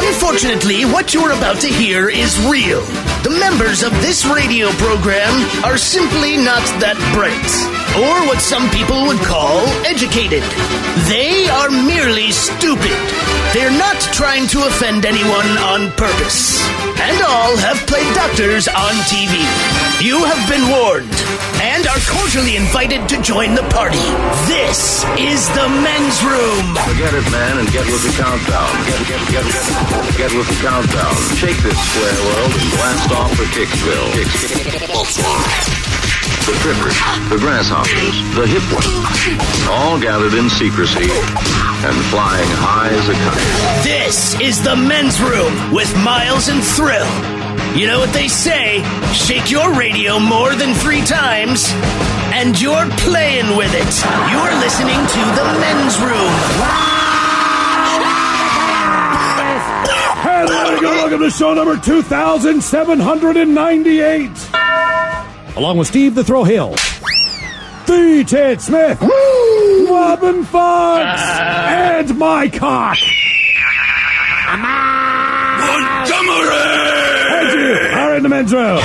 Unfortunately, what you're about to hear is real. The members of this radio program are simply not that bright, or what some people would call educated. They are merely stupid. They're not trying to offend anyone on purpose. And all have played doctors on TV. You have been warned and are cordially invited to join the party. This is the men's room. Forget it, man, and get with the countdown. Get with the countdown. Shake this square world and blast off for Kicksville. The trippers, the grasshoppers, the hip ones, all gathered in secrecy and flying high as a kite. This is the men's room with Miles and Thrill. You know what they say, shake your radio more than 3 times, and you're playing with it. You're listening to the men's room. Hey, there we go. Welcome to show number 2798. Along with Steve the Throw Hill, the Ted Smith, Robin Fox, and my cock. Montgomery! All right, in the men's room.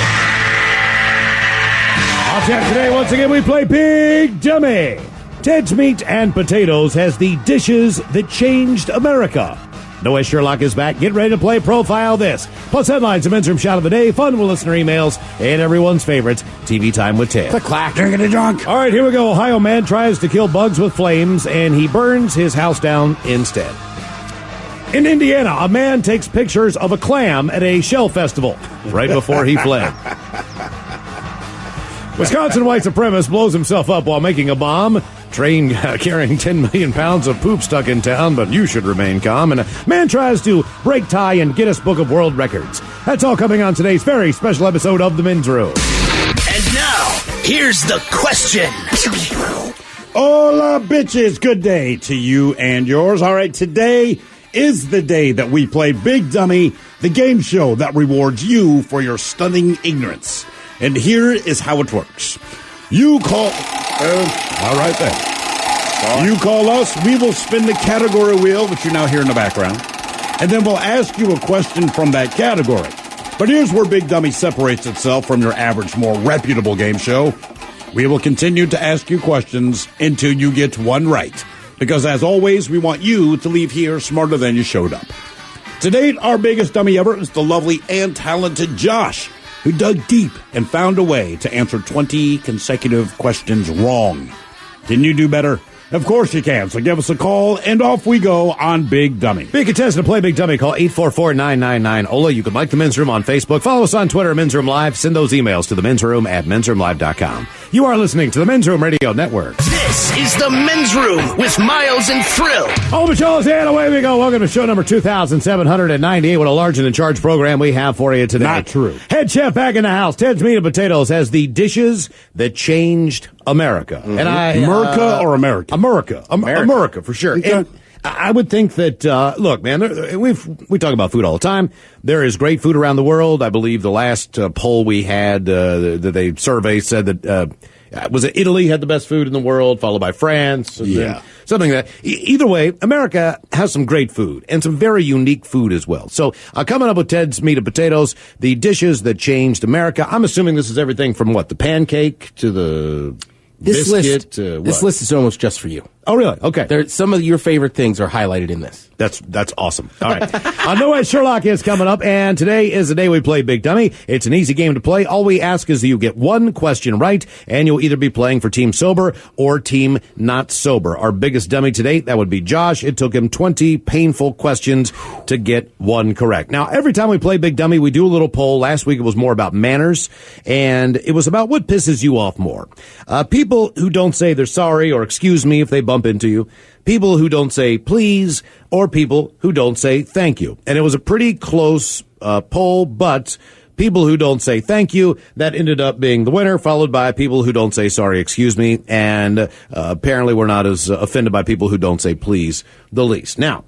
I'll chat today. Once again, we play Big Dummy. Ted's Meat and Potatoes has the dishes that changed America. Noah Sherlock is back. Get ready to play Profile This. Plus headlines, a men's room shot of the day, fun with listener emails, and everyone's favorites, TV Time with Ted. Clack, drinking a drunk. All right, here we go. Ohio man tries to kill bugs with flames, and he burns his house down instead. In Indiana, a man takes pictures of a clam at a shell festival right before he fled. Wisconsin white supremacist blows himself up while making a bomb. Train carrying 10 million pounds of poop stuck in town, but you should remain calm. And a man tries to break tie in Guinness Book of World Records. That's all coming on today's very special episode of The Men's Room. And now, here's the question. Hola, bitches. Good day to you and yours. All right, today is the day that we play Big Dummy, the game show that rewards you for your stunning ignorance. And here is how it works. You call... all right then. You call us, we will spin the category wheel, which you now hear in the background, and then we'll ask you a question from that category. But here's where Big Dummy separates itself from your average, more reputable game show. We will continue to ask you questions until you get one right. Because as always, we want you to leave here smarter than you showed up. To date, our biggest dummy ever is the lovely and talented Josh, who dug deep and found a way to answer 20 consecutive questions wrong. Can you do better? Of course you can, so give us a call, and off we go on Big Dummy. Be a contestant to play Big Dummy. Call 844-999-OLA. You can like The Men's Room on Facebook. Follow us on Twitter, Men's Room Live. Send those emails to themensroom@mensroomlive.com. You are listening to the Men's Room Radio Network. This is the men's room with Miles and Thrill. Oh, Michelle's hand, away we go. Welcome to show number 2798. What a large and in charge program we have for you today. Not true. Head chef back in the house. Ted's Meat and Potatoes has the dishes that changed America. Mm-hmm. And America or American? America, for sure. Okay. And I would think that, look, man, we talk about food all the time. There is great food around the world. I believe the last poll we had, that they survey said that, was it Italy had the best food in the world, followed by France? Yeah. Something like that. Either way, America has some great food and some very unique food as well. So, coming up with Ted's Meat and Potatoes, the dishes that changed America. I'm assuming this is everything from what? The pancake to the biscuit to what? This list is almost just for you. Oh, really? Okay. Some of your favorite things are highlighted in this. That's awesome. All right. I know what Sherlock is coming up, and today is the day we play Big Dummy. It's an easy game to play. All we ask is that you get one question right, and you'll either be playing for Team Sober or Team Not Sober. Our biggest dummy to date, that would be Josh. It took him 20 painful questions to get one correct. Now, every time we play Big Dummy, we do a little poll. Last week it was more about manners, and it was about what pisses you off more. People who don't say they're sorry or excuse me if they bump into you. People who don't say please, or people who don't say thank you. And it was a pretty close poll, but people who don't say thank you, that ended up being the winner, followed by people who don't say sorry, excuse me, and apparently we're not as offended by people who don't say please the least. Now,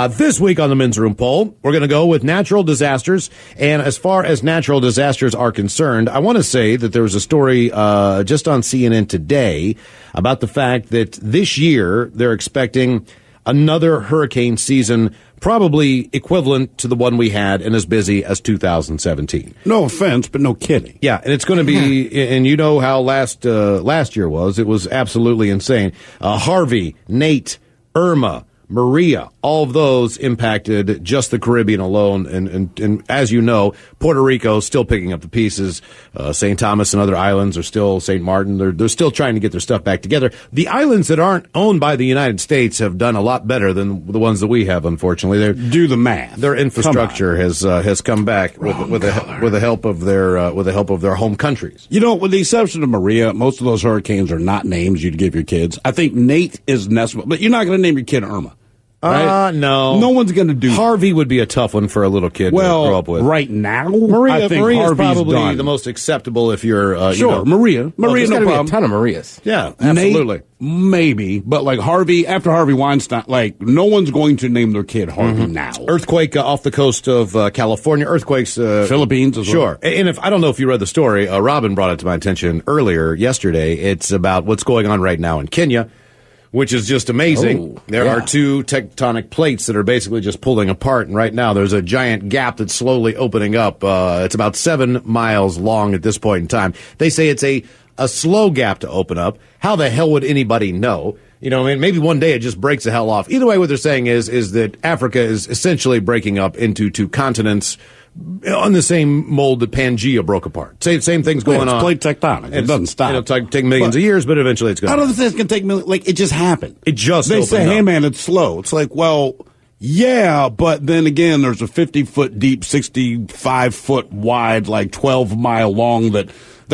this week on the Men's Room poll, we're going to go with natural disasters. And as far as natural disasters are concerned, I want to say that there was a story just on CNN today about the fact that this year they're expecting another hurricane season, probably equivalent to the one we had and as busy as 2017. No offense, but no kidding. Yeah, and it's going to be, and you know how last year was. It was absolutely insane. Harvey, Nate, Irma, Maria, all of those impacted just the Caribbean alone. And as you know, Puerto Rico is still picking up the pieces. St. Thomas and other islands are still, St. Martin, they're still trying to get their stuff back together. The islands that aren't owned by the United States have done a lot better than the ones that we have, unfortunately. Do the math. Their infrastructure has come back with the help of their home countries. You know, with the exception of Maria, most of those hurricanes are not names you'd give your kids. I think Nate is Nesbitt, but you're not going to name your kid Irma. Right? No. No one's going to do Harvey would be a tough one for a little kid to grow up with. Right now, Maria I think is Harvey's probably done. the most acceptable if you're sure. Maria, There's no gotta problem. be a ton of Marias. Yeah, absolutely. Nate, maybe, but like Harvey, after Harvey Weinstein, like no one's going to name their kid Harvey now. Earthquake off the coast of California. Earthquakes, Philippines as well. Sure. And if I don't know if you read the story, Robin brought it to my attention earlier yesterday. It's about what's going on right now in Kenya, which is just amazing. There are two tectonic plates that are basically just pulling apart, and right now there's a giant gap that's slowly opening up. It's about 7 miles long at this point in time. They say it's a slow gap to open up. How the hell would anybody know? You know, I mean, maybe one day it just breaks the hell off. Either way, what they're saying is that Africa is essentially breaking up into two continents on the same mold that Pangea broke apart. Same thing's going on. It's plate tectonic. It doesn't stop. It'll take millions of years, but eventually it's going to I don't think it's going to take millions. Like, it just happened. It just They say, opened hey, up. man, it's slow. It's like, well, yeah, but then again, there's a 50-foot deep, 65-foot wide, like 12-mile long that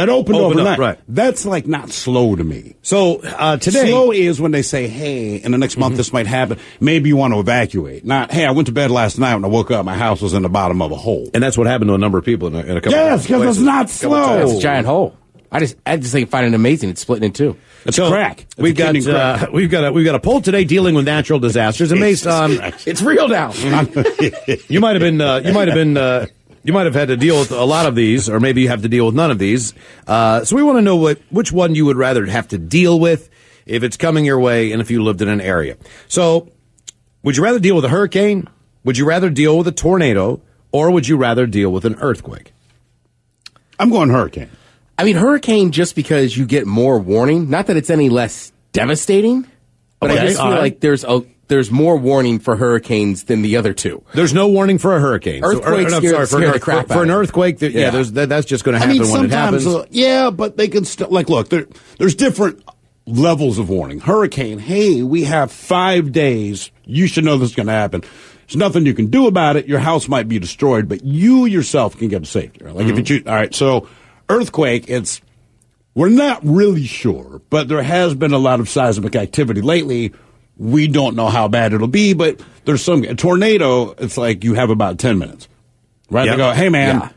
opened overnight. Up, right. That's like not slow to me. So today, Slow is when they say, hey, in the next month this might happen. Maybe you want to evacuate. Not, hey, I went to bed last night when I woke up, my house was in the bottom of a hole. and that's what happened to a number of people in a couple. Yes, of because places. it's not Couple slow. times. It's a giant hole. I just think find it amazing. It's splitting in two. It's a crack. It's We've a kidney got crack. we've got a poll today dealing with natural disasters, and based on It's real now. you might have had to deal with a lot of these, or maybe you have to deal with none of these. So we want to know which one you would rather have to deal with if it's coming your way, and if you lived in an area. So, would you rather deal with a hurricane? Would you rather deal with a tornado, or would you rather deal with an earthquake? I'm going hurricane. I mean, hurricane just because you get more warning. Not that it's any less devastating, but I Okay, just feel all right. like there's more warning for hurricanes than the other two. There's no warning for a hurricane. Earthquakes scare the crap for out an of me. earthquake. That's just going to happen when it happens. Yeah, but they can still, like, look, there's different levels of warning. Hurricane, hey, we have 5 days. You should know this is going to happen. There's nothing you can do about it. Your house might be destroyed, but you yourself can get to safety. Right? Like if you choose, all right, so earthquake, we're not really sure, but there has been a lot of seismic activity lately. We don't know how bad it'll be, but there's a tornado, it's like you have about 10 minutes, right? Yep. They go, hey, man,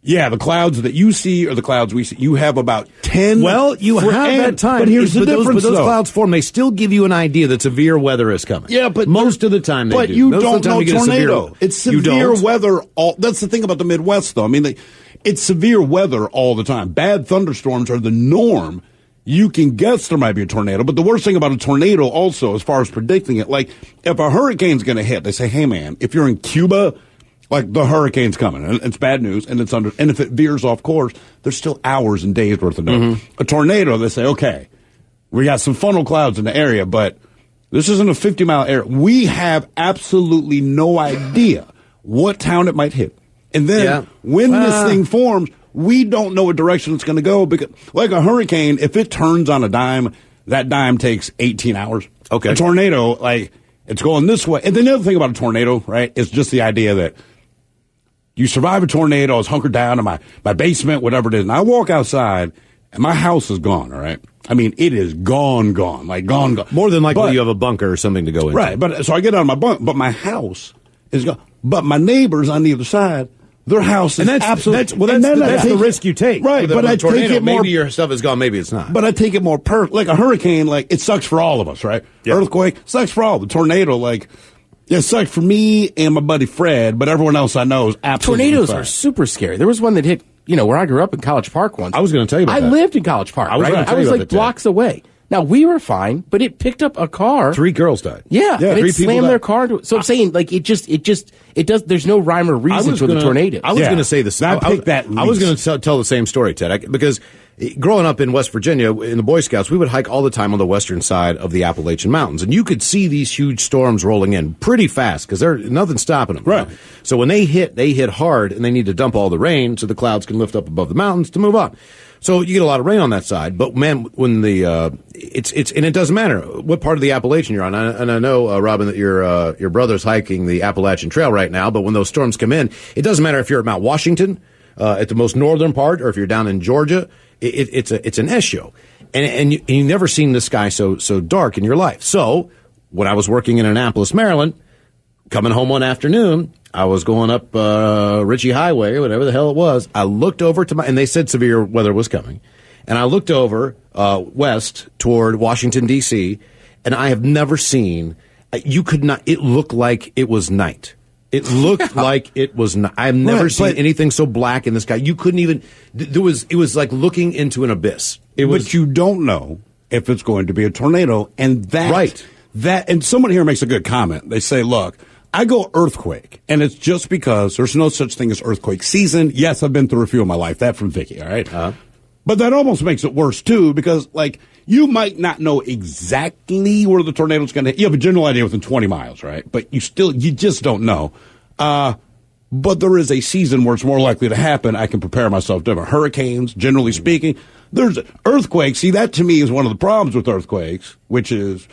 yeah, the clouds that you see are the clouds we see. You have about 10. Well, you have that time. But here's the difference, those though. clouds form. They still give you an idea that severe weather is coming. Yeah, but most of the time they but do. you Most don't of the time know you get a tornado. It's You severe don't? weather. That's the thing about the Midwest, though. I mean, it's severe weather all the time. Bad thunderstorms are the norm. You can guess there might be a tornado, but the worst thing about a tornado also, as far as predicting it, like if a hurricane's going to hit, they say, hey, man, if you're in Cuba, like the hurricane's coming, and it's bad news, and and if it veers off course, there's still hours and days worth of notice. A tornado, they say, okay, we got some funnel clouds in the area, but this isn't a 50-mile area. We have absolutely no idea what town it might hit. And then when this thing forms, we don't know what direction it's going to go, because like a hurricane, if it turns on a dime, that dime takes 18 hours. Okay. A tornado, like, it's going this way. And then the other thing about a tornado, right, is just the idea that you survive a tornado, I was hunkered down in my basement, whatever it is, and I walk outside, and my house is gone, all right? I mean, it is gone, like gone. More than likely, But- you have a bunker or something to go into. Right, but so I get out of my bunk, but my house is gone. But my neighbors on the other side, their house is And that's absolutely. that's the risk you take. Right, With a but I tornado, take it more. Maybe your stuff is gone. Maybe it's not. But I take it more like a hurricane. Like it sucks for all of us, right? Yeah. Earthquake sucks for all. The tornado, like it sucks for me and my buddy Fred, but everyone else I know is absolutely Tornadoes fine. are super scary. There was one that hit, where I grew up in College Park once. I was gonna tell you about I that. lived in College Park, I was right? gonna I tell was you about like that, blocks away. Now, we were fine, but it picked up a car. 3 girls died. Yeah, and 3 it people slammed died. their car into it. So I'm saying, like, it does, there's no rhyme or reason to the tornado. I was Yeah. going to say this. I I picked that was least. going to tell the same story, Ted, because growing up in West Virginia, in the Boy Scouts, we would hike all the time on the western side of the Appalachian Mountains, and you could see these huge storms rolling in pretty fast because there's nothing stopping them. Right. So when they hit hard, and they need to dump all the rain so the clouds can lift up above the mountains to move on. So you get a lot of rain on that side, but man, when it's and it doesn't matter what part of the Appalachian you're on. And I know, Robin, that your brother's hiking the Appalachian Trail right now. But when those storms come in, it doesn't matter if you're at Mount Washington, at the most northern part, or if you're down in Georgia. It's an S show, and you never seen the sky so dark in your life. So when I was working in Annapolis, Maryland, coming home one afternoon, I was going up Ritchie Highway or whatever the hell it was. I looked over and they said severe weather was coming. And I looked over west toward Washington, D.C., and I have never seen, it looked like it was night. It looked like it was night. I've never seen anything so black in the sky. You couldn't even, it was like looking into an abyss. But you don't know if it's going to be a tornado, and and someone here makes a good comment. They say, look, I go earthquake, and it's just because there's no such thing as earthquake season. Yes, I've been through a few in my life. That from Vicky, all right? But that almost makes it worse, too, because, like, you might not know exactly where the tornado's going to hit. You have a general idea within 20 miles, right? But you just don't know. But there is a season where it's more likely to happen. I can prepare myself different. Hurricanes, generally speaking. There's earthquakes. See, that to me is one of the problems with earthquakes, which is,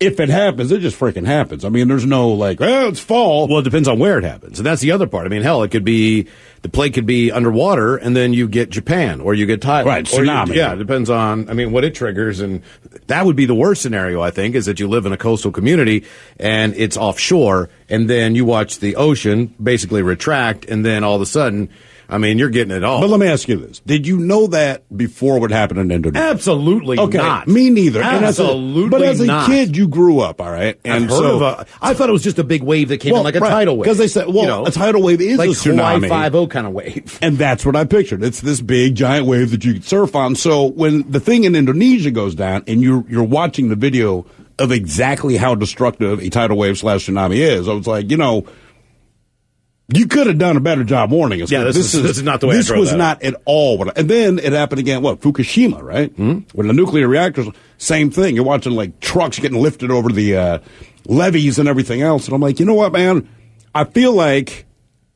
if it happens, it just freaking happens. I mean, there's no like, it's fall. Well, it depends on where it happens. And that's the other part. I mean, hell, it could be, the plate could be underwater and then you get Japan or you get Thailand. Right, tsunami. It depends on, what it triggers. And that would be the worst scenario, I think, is that you live in a coastal community and it's offshore and then you watch the ocean basically retract and then all of a sudden, you're getting it all. But let me ask you this. Did you know that before what happened in Indonesia? Absolutely not. Me neither. Absolutely but as a not. kid, you grew up, all right? And I thought it was just a big wave that came in like a tidal wave. Because they said, a tidal wave is like a tsunami. Hawaii 5-0 kind of wave. And that's what I pictured. It's this big, giant wave that you could surf on. So when the thing in Indonesia goes down and you're watching the video of exactly how destructive a tidal wave / tsunami is, I was like, you could have done a better job warning us. Yeah, this is not the way this I was not at all. And then it happened again, Fukushima, right? Mm-hmm. When the nuclear reactors, same thing. You're watching like trucks getting lifted over the levees and everything else. And I'm like, you know what, man? I feel like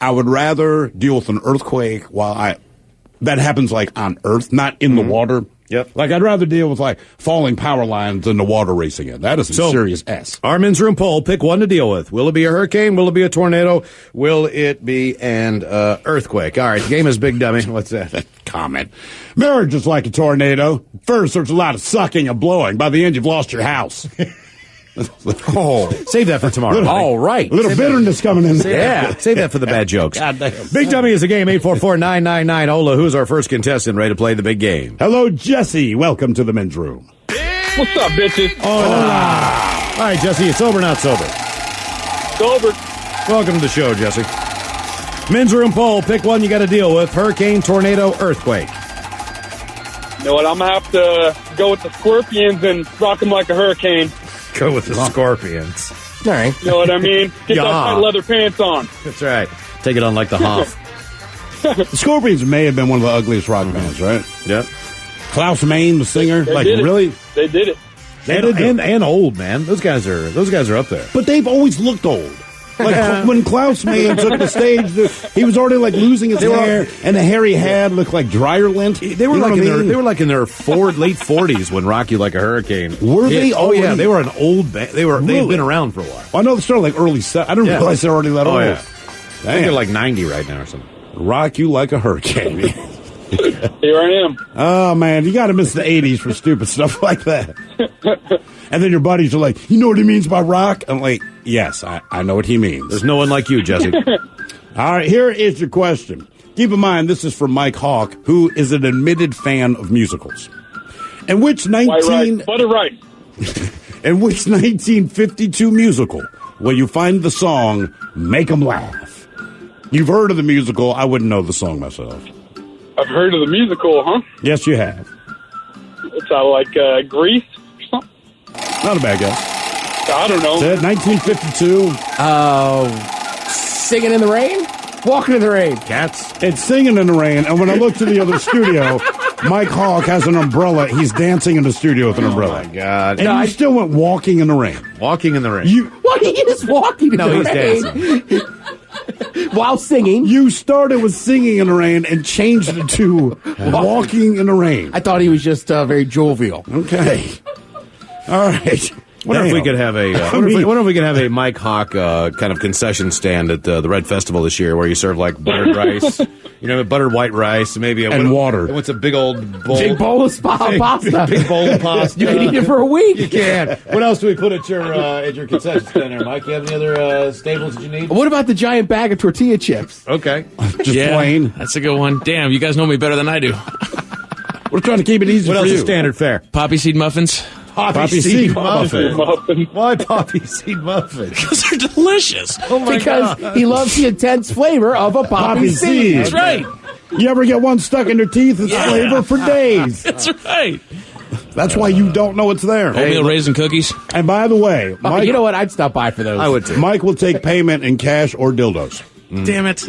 I would rather deal with an earthquake that happens like on Earth, not in the water. Yep. Like, I'd rather deal with, like, falling power lines than the water racing in. That is some serious S. Our men's room poll, pick one to deal with. Will it be a hurricane? Will it be a tornado? Will it be an earthquake? All right, the game is Big Dummy. What's that? Comment. Marriage is like a tornado. First, there's a lot of sucking and blowing. By the end, you've lost your house. Save that for tomorrow. All right. A little bitterness coming in there. Save that for the bad jokes. God damn. Big Dummy is a game, 844-999-HOLA. Who's our first contestant ready to play the big game? Hello, Jesse. Welcome to the men's room. What's up, bitches? Hola. All right, Jesse, you sober or not sober? Sober. Welcome to the show, Jesse. Men's room poll, pick one you got to deal with. Hurricane, tornado, earthquake. You know what? I'm going to have to go with the Scorpions and rock them like a hurricane. Go with the Scorpions. All right. You know what I mean? Get Yeah. those tight leather pants on. That's right. Take it on like the Hoff. The Scorpions may have been one of the ugliest rock bands, right? Yep. Klaus Meine, the singer. They like, did it. really? They did it. And old, man. Those guys are up there. But they've always looked old. Like, when Klaus Meine took the stage, he was already, like, losing his hair, and the hair he had looked like dryer lint. They were like in their late 40s when Rock You Like a Hurricane. Were they? Oh yeah, already? they were an old band. They've Really? been around for a while. I know they started like early. I didn't realize they were already that old. Yeah. I think they're like 90 right now or something. Rock You Like a Hurricane. Here I am. Oh, man, you got to miss the 80s for stupid stuff like that. And then your buddies are like, you know what he means by rock? I'm like, yes, I know what he means. There's no one like you, Jesse. All right, here is your question. Keep in mind, this is from Mike Hawk, who is an admitted fan of musicals. In which Butter right. In which 1952 musical will you find the song Make 'Em Laugh? You've heard of the musical. I wouldn't know the song myself. I've heard of the musical, huh? Yes, you have. It's like Grease. Not a bad guess. I don't know. Said 1952. Singing in the rain? Walking in the rain. Cats. It's Singing in the Rain, and when I look to the other studio, Mike Hawk has an umbrella. He's dancing in the studio with an umbrella. Oh, my God. And you still went Walking in the Rain. Walking in the rain. What? He is walking in No, the he's rain. dancing. While singing. You started with Singing in the Rain and changed it to Walking in the Rain. I thought he was just very jovial. Okay. All right. Wonder if we could have a wonder if we could have a Mike Hawk kind of concession stand at the Red Festival this year, where you serve like buttered rice, buttered white rice, maybe water. What's a big old bowl? Big bowl of pasta. Big bowl of pasta. You can eat it for a week. You can. What else do we put at your concession stand there, Mike? You have any other staples that you need? What about the giant bag of tortilla chips? Okay. Just plain. That's a good one. Damn, you guys know me better than I do. We're trying to keep it easy What for else you. is standard fare? Poppy seed muffins. Poppy seed muffin. muffin. Why poppy seed muffin? Because they're delicious. Oh my Because God. he loves the intense flavor of a poppy seed. That's right. You ever get one stuck in your teeth? It's flavor for days. That's right. That's why you don't know it's there. Oatmeal raisin cookies. And by the way, Oh, Mike, you know what? I'd stop by for those. I would too. Mike will take payment in cash or dildos. Damn it.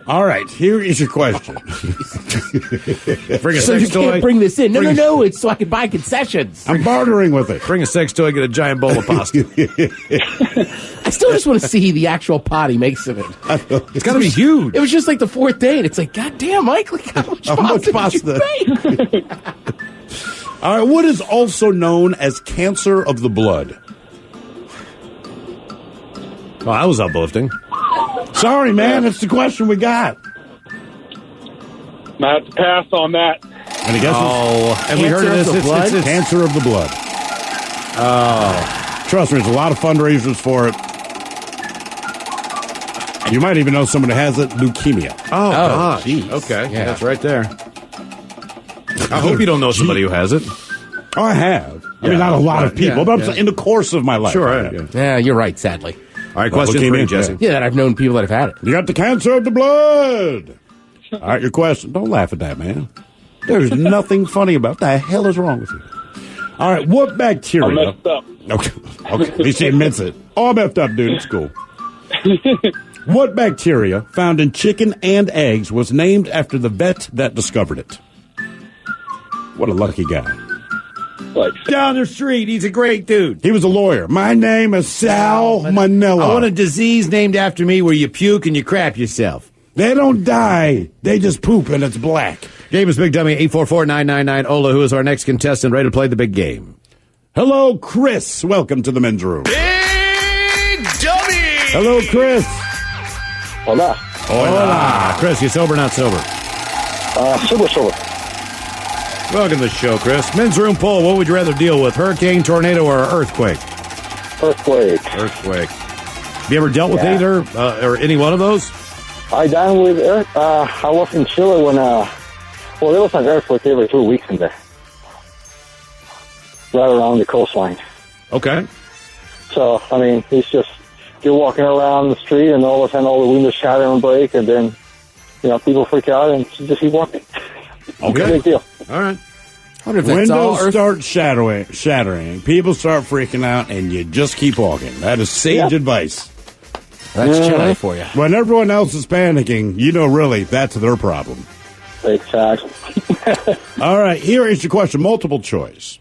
All right, here is your question. Bring a So you sex toy. can't bring this in. No. It's so I can buy concessions. I'm bartering with it. Bring a sex toy. Get a giant bowl of pasta. I still just want to see the actual pot he makes of it. It's got to be huge. It was just like the fourth day, and it's like, God damn, Mike, look how much pasta did you make? All right, what is also known as cancer of the blood? Well, I was uplifting. Sorry, man, that's the question we got. I have to pass on that. And I guess Have we heard of this? Cancer of the blood? it's cancer of the blood. Oh. Trust me, there's a lot of fundraisers for it. You might even know someone that has it, leukemia. Oh, gosh. geez. Okay, Yeah. that's right there. I hope you don't know somebody who has it. Oh, I have. I mean, Yeah. not a lot of people, Yeah, but I'm yeah. saying in the course of my life. Sure, I I- have. yeah. Yeah, you're right, sadly. All right, question for leukemia, you, Jesse. Yeah, that I've known people that have had it. You got the cancer of the blood. All right, your question. Don't laugh at that, man. There's nothing funny about that. The hell is wrong with you? All right, what I bacteria? messed up. Okay, at least he admits it. Oh, I'm effed up, dude. It's cool. What bacteria found in chicken and eggs was named after the vet that discovered it? What a lucky guy. Like, Down the street, he's a great dude. He was a lawyer. My name is Sal Manella. I want a disease named after me where you puke and you crap yourself. They don't die. They just poop and it's black. Game is Big Dummy, 844-999-OLA. Who is our next contestant ready to play the big game? Hello, Chris. Welcome to the men's room. Big Dummy! Hello, Chris. hola. Hola. Chris, you sober or not sober? Sober. Welcome to the show, Chris. Men's room poll. What would you rather deal with, hurricane, tornado, or earthquake? Earthquake. Earthquake. Have you ever dealt with Yeah. either or any one of those? I done with earth. I was in Chile when, there was an earthquake every 2 weeks in there. Right around the coastline. Okay. So, I mean, it's just, you're walking around the street and all of a sudden all the windows shatter and break and then, people freak out and just keep walking. Okay. Big deal. All right. I wonder if that's all Windows Earth. start shattering. People start freaking out, and you just keep walking. That is sage advice. That's Chile for you. When everyone else is panicking, really, that's their problem. Exactly. All right, here is your question. Multiple choice.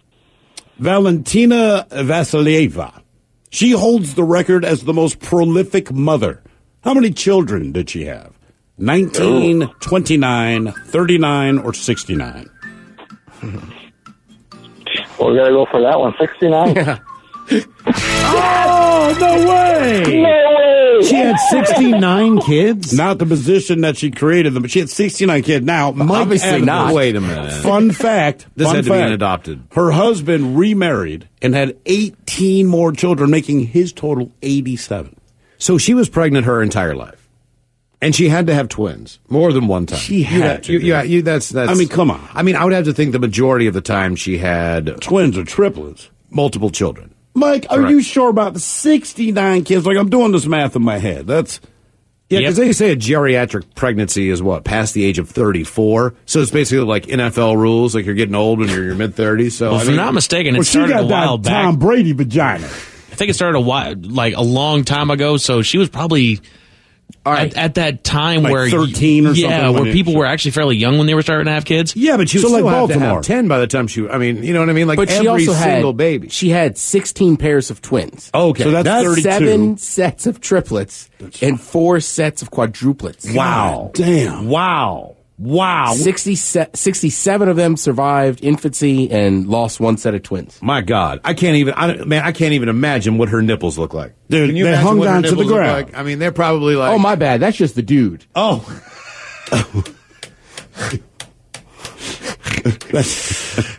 Valentina Vasilieva. She holds the record as the most prolific mother. How many children did she have? 19, 29, 39, or 69? Well, we got to go for that one. 69? Yeah. Oh, no way! No way! She had 69 kids? Not the position that she created them, but she had 69 kids. Now, Mike Obviously Adams- not. Wait a minute. Fun fact. This fun had to be fact, an adopted. Her husband remarried and had 18 more children, making his total 87. So she was pregnant her entire life. And she had to have twins more than one time. She had to. That's. I mean, come on. I mean, I would have to think the majority of the time she had Twins or triplets. multiple children. Mike, are Correct. you sure about the 69 kids? Like, I'm doing this math in my head. That's Yeah, because they say a geriatric pregnancy is what, past the age of 34. So it's basically like NFL rules, like you're getting old when you're in your mid 30s. So Well, if I'm not mistaken, it she started got a while that back. Tom Brady vagina. I think it started a long time ago. So she was probably at that time Like where 13 or something yeah, when where it- people were actually fairly young when they were starting to have kids. Yeah, but you So, still like have to Baltimore. have 10 by the time she, I mean, you know what I mean? Like But she every also single had baby. She had 16 pairs of twins. Okay. So that's 32. 7 sets of triplets and 4 sets of quadruplets. Wow. Damn. Wow. Wow. 67 of them survived infancy and lost 1 set of twins. My God. I can't even imagine what her nipples look like. Dude, Can you they imagine hung what her down to the nipples look ground. like? I mean, they're probably like. Oh, my bad. That's just the dude. Oh.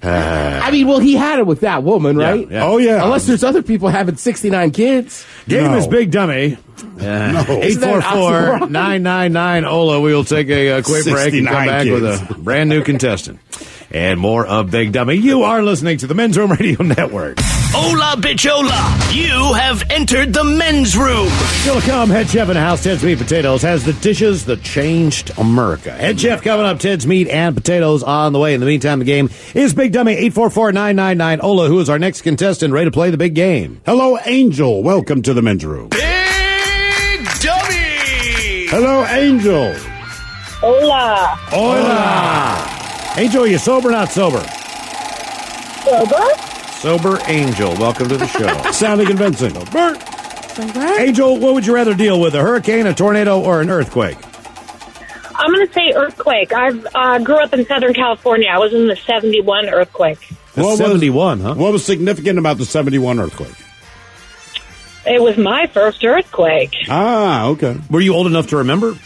I mean, well, he had it with that woman, right? yeah. Oh, yeah. Unless there's other people having 69 kids. Game No. is Big Dummy. No. 844-999 Ola. We will take a quick break and come 69 back with kids. a brand new contestant. And more of Big Dummy. You are listening to the Men's Room Radio Network. Hola, bichola. You have entered the men's room. Still to come, Head Chef in the House, Ted's Meat Potatoes, has the dishes that changed America. Head Chef coming up, Ted's Meat and Potatoes on the way. In the meantime, the game is Big Dummy, 844-999 Ola, who is our next contestant, ready to play the big game. Hello, Angel. Welcome to the men's room. Big Dummy. Hello, Angel. Hola. Hola! Angel, are you sober or not sober? Sober? Sober Angel, welcome to the show. Sounding convincing. Bert. Angel, what would you rather deal with, a hurricane, a tornado, or an earthquake? I'm going to say earthquake. I grew up in Southern California. I was in the 71 earthquake. What was- 71, huh? What was significant about the 71 earthquake? It was my first earthquake. Ah, okay. Were you old enough to remember?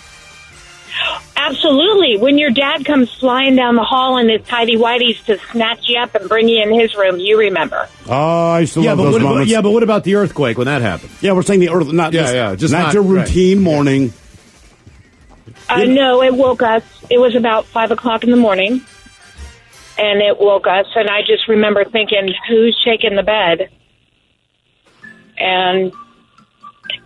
Absolutely. When your dad comes flying down the hall in his tighty-whities to snatch you up and bring you in his room, you remember. Oh, I used to love those moments. but what about the earthquake when that happened? Yeah, we're saying the earth, not Yeah, just, yeah, just not not- your routine morning. No, it woke us. It was about 5 o'clock in the morning, and it woke us. And I just remember thinking, who's shaking the bed? And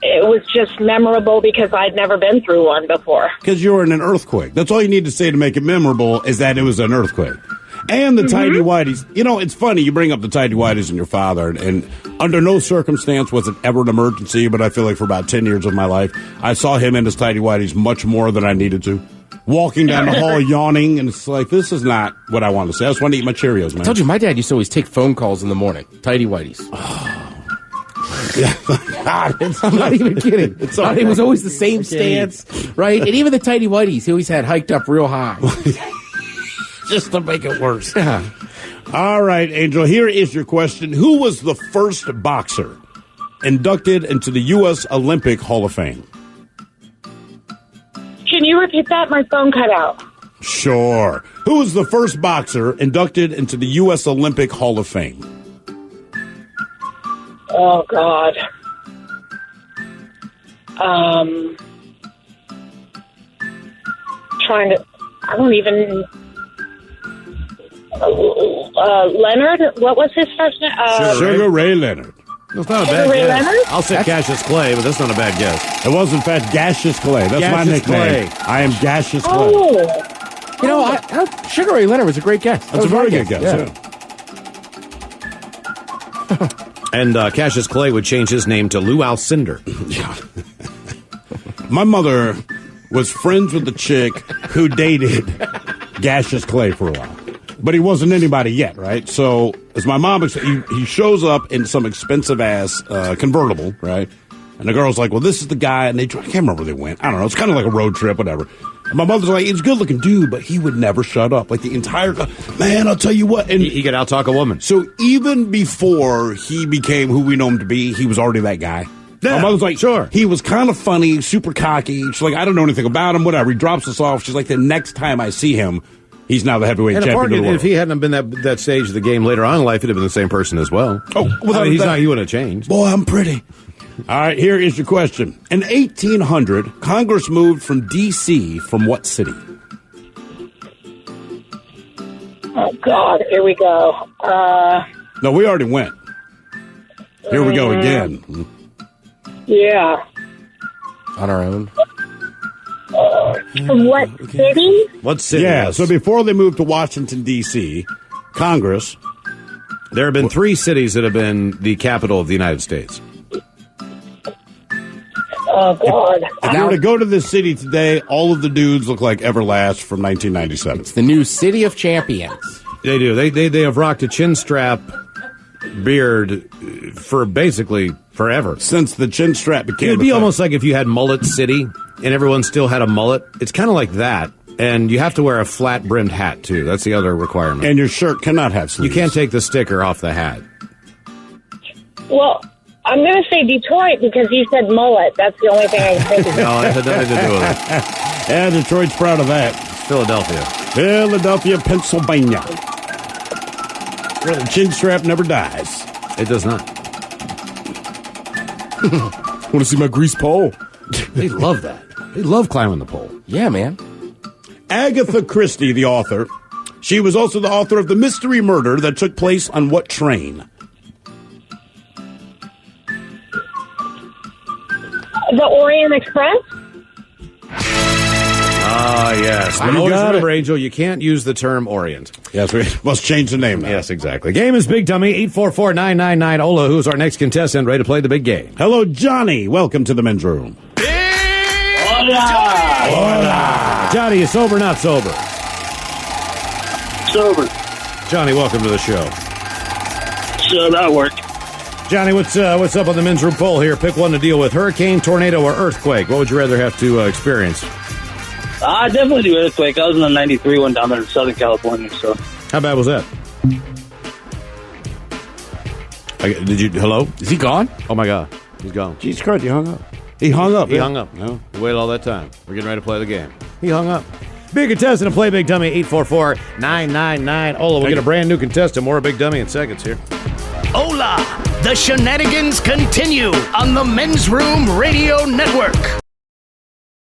it was just memorable because I'd never been through one before. Because you were in an earthquake. That's all you need to say to make it memorable is that it was an earthquake. And the tidy whities. You know, it's funny. You bring up the tidy whities and your father, and under no circumstance was it ever an emergency, but I feel like for about 10 years of my life, I saw him in his tidy whities much more than I needed to. Walking down the hall yawning, and it's like, this is not what I want to say. I just want to eat my Cheerios, man. I told you, my dad used to always take phone calls in the morning. Tidy whities. I'm not even kidding. It's all It was always the same stance, right? And even the tidy whities, he always had hiked up real high. just to make it worse. Yeah. All right, Angel, here is your question. Who was the first boxer inducted into the U.S. Olympic Hall of Fame? Can you repeat that? My phone cut out. Sure. Who was the first boxer inducted into the U.S. Olympic Hall of Fame? Oh, God. Trying to... I don't even... Leonard? What was his first name? Sugar Ray Leonard. That's not a Sugar bad Ray guess. Leonard? I'll say Cassius Clay, but that's not a bad guess. It was, in fact, Gaseous Clay. That's my Gaseous nickname. Clay. I am Gaseous Clay. Oh. You know, Sugar Ray Leonard was a great guess. That's a very good guess, yeah. And Cassius Clay would change his name to Lou Alcindor. My mother was friends with the chick who dated Gaseous Clay for a while. But he wasn't anybody yet, right? So, as my mom, he shows up in some expensive-ass convertible, right? And the girl's like, well, this is the guy, and I can't remember where they went. I don't know. It's kind of like a road trip, whatever. And my mother's like, he's a good-looking dude, but he would never shut up. Like, the entire... Man, I'll tell you what. And He could out-talk a woman. so even before he became who we know him to be, he was already that guy. Yeah, My mother's like, sure. He was kind of funny, super cocky. She's like, I don't know anything about him, whatever. He drops us off. She's like, the next time I see him, he's now the heavyweight And champion of the world. if he hadn't been that stage of the game later on in life, he'd have been the same person as well. Oh, without he's that- not. He wouldn't have changed. Boy, I'm pretty. All right, here is your question. In 1800, Congress moved from D.C. from what city? Oh, God. Here we go. No, we already went. Here we go again. Yeah. On our own. What city? What city? Yeah, Yes. so before they moved to Washington, D.C., Congress. There have been 3 cities that have been the capital of the United States. Oh, God. If you were to go to this city today, all of the dudes look like Everlast from 1997. It's the new City of Champions. They do. They have rocked a chin strap beard for basically forever. Since the chin strap became It'd a be thing. almost like if you had Mullet City and everyone still had a mullet. It's kind of like that. And you have to wear a flat-brimmed hat, too. That's the other requirement. And your shirt cannot have You sleeves. can't take the sticker off the hat. Well, I'm going to say Detroit because you said mullet. That's the only thing I can think of. No, it had nothing to do with it. Yeah, Detroit's proud of that. Philadelphia. Philadelphia, Pennsylvania. Where the chin strap never dies. It does not. Want to see my grease pole? They love that. They love climbing the pole. Yeah, man. Agatha Christie, the author. She was also the author of the mystery murder that took place on what train? The Orient Express? Ah, yes. But You always got remember, it. Angel, you can't use the term Orient. Yes, we must change the name now. Yes, exactly. Game is Big Dummy, 844-999-OLA. Who's our next contestant ready to play the big game? Hello, Johnny. Welcome to the men's room. Hola. Johnny, you sober or not sober? Sober. Johnny, welcome to the show. So that worked. Johnny, what's up on the men's room poll here? Pick one to deal with: hurricane, tornado, or earthquake. What would you rather have to experience? I definitely do earthquake. I was in the 93 one down there in Southern California, so. How bad was that? Did you? Hello? Is he gone? Oh my God, he's gone. Jesus Christ, he hung up. He hung up. He yeah. hung up. No. He waited all that time. We're getting ready to play the game. He hung up. Big contestant to play Big Dummy, 844-999-OLA. We'll get a brand new contestant. More Big Dummy in seconds here. Hola! The shenanigans continue on the Men's Room Radio Network.